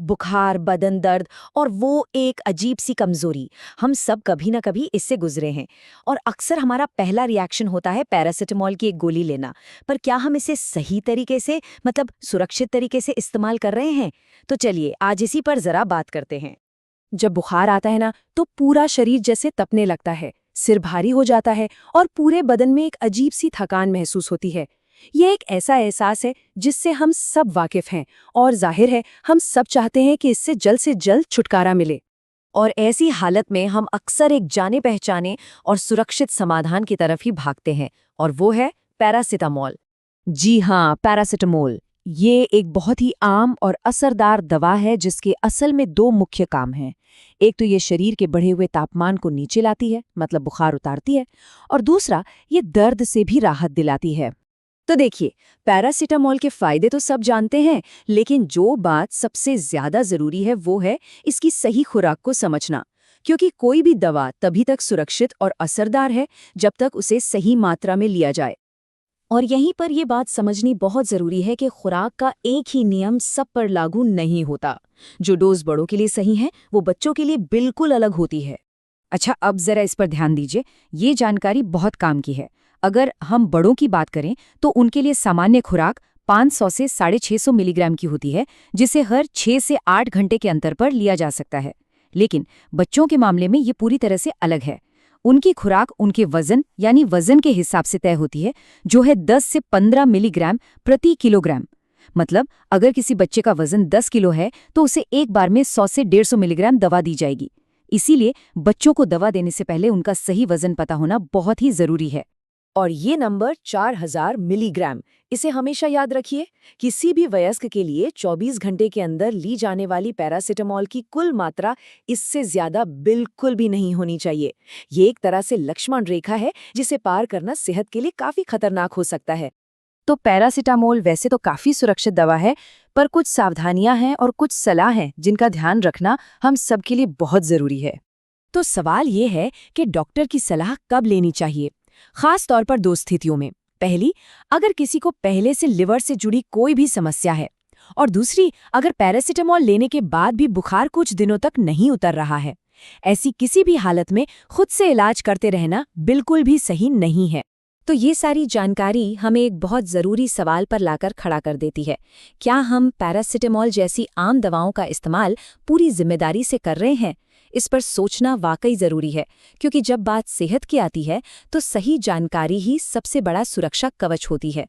बुखार, बदन दर्द और वो एक अजीब सी कमजोरी, हम सब कभी ना कभी इससे गुजरे हैं। और अक्सर हमारा पहला रिएक्शन होता है पैरासिटामोल की एक गोली लेना। पर क्या हम इसे सही तरीके से, मतलब सुरक्षित तरीके से इस्तेमाल कर रहे हैं? तो चलिए आज इसी पर जरा बात करते हैं। जब बुखार आता है ना तो पूरा शरीर जैसे तपने लगता है, सिर भारी हो जाता है और पूरे बदन में एक अजीब सी थकान महसूस होती है। ये एक ऐसा एहसास है जिससे हम सब वाकिफ हैं और जाहिर है हम सब चाहते हैं कि इससे जल्द से जल्द छुटकारा मिले। और ऐसी हालत में हम अक्सर एक जाने पहचाने और सुरक्षित समाधान की तरफ ही भागते हैं, और वो है पैरासिटामोल। जी हाँ, पैरासिटामोल। ये एक बहुत ही आम और असरदार दवा है जिसके असल में दो मुख्य काम हैं। एक तो ये शरीर के बढ़े हुए तापमान को नीचे लाती है, मतलब बुखार उतारती है, और दूसरा ये दर्द से भी राहत दिलाती है। तो देखिए, पैरासिटामोल के फायदे तो सब जानते हैं, लेकिन जो बात सबसे ज्यादा जरूरी है वो है इसकी सही खुराक को समझना। क्योंकि कोई भी दवा तभी तक सुरक्षित और असरदार है जब तक उसे सही मात्रा में लिया जाए। और यहीं पर यह बात समझनी बहुत जरूरी है कि खुराक का एक ही नियम सब पर लागू नहीं होता। जो डोज बड़ों के लिए सही है वो बच्चों के लिए बिल्कुल अलग होती है। अच्छा, अब जरा इस पर ध्यान दीजिए, ये जानकारी बहुत काम की है। अगर हम बड़ों की बात करें तो उनके लिए सामान्य खुराक 500 से 650 मिलीग्राम की होती है, जिसे हर 6 से 8 घंटे के अंतर पर लिया जा सकता है। लेकिन बच्चों के मामले में ये पूरी तरह से अलग है। उनकी खुराक उनके वजन यानी वजन के हिसाब से तय होती है, जो है 10 से 15 मिलीग्राम प्रति किलोग्राम। मतलब अगर किसी बच्चे का वजन 10 किलो है तो उसे एक बार में 100 से 150 मिलीग्राम दवा दी जाएगी। इसीलिए बच्चों को दवा देने से पहले उनका सही वजन पता होना बहुत ही जरूरी है। और ये नंबर 4000 मिलीग्राम, इसे हमेशा याद रखिए। किसी भी वयस्क के लिए 24 घंटे के अंदर ली जाने वाली पैरासिटामोल की कुल मात्रा इससे ज्यादा बिल्कुल भी नहीं होनी चाहिए। ये एक तरह से लक्ष्मण रेखा है जिसे पार करना सेहत के लिए काफी खतरनाक हो सकता है। तो पैरासिटामोल वैसे तो काफी सुरक्षित दवा है, पर कुछ सावधानियां हैं और कुछ सलाह हैं जिनका ध्यान रखना हम सबके लिए बहुत जरूरी है। तो सवाल ये है कि डॉक्टर की सलाह कब लेनी चाहिए, खास तौर पर दो स्थितियों में। पहली, अगर किसी को पहले से लिवर से जुड़ी कोई भी समस्या है, और दूसरी, अगर पैरासिटामोल लेने के बाद भी बुखार कुछ दिनों तक नहीं उतर रहा है। ऐसी किसी भी हालत में खुद से इलाज करते रहना बिल्कुल भी सही नहीं है। तो ये सारी जानकारी हमें एक बहुत ज़रूरी सवाल पर लाकर खड़ा कर देती है। क्या हम पैरासिटामोल जैसी आम दवाओं का इस्तेमाल पूरी जिम्मेदारी से कर रहे हैं? इस पर सोचना वाकई ज़रूरी है, क्योंकि जब बात सेहत की आती है तो सही जानकारी ही सबसे बड़ा सुरक्षा कवच होती है।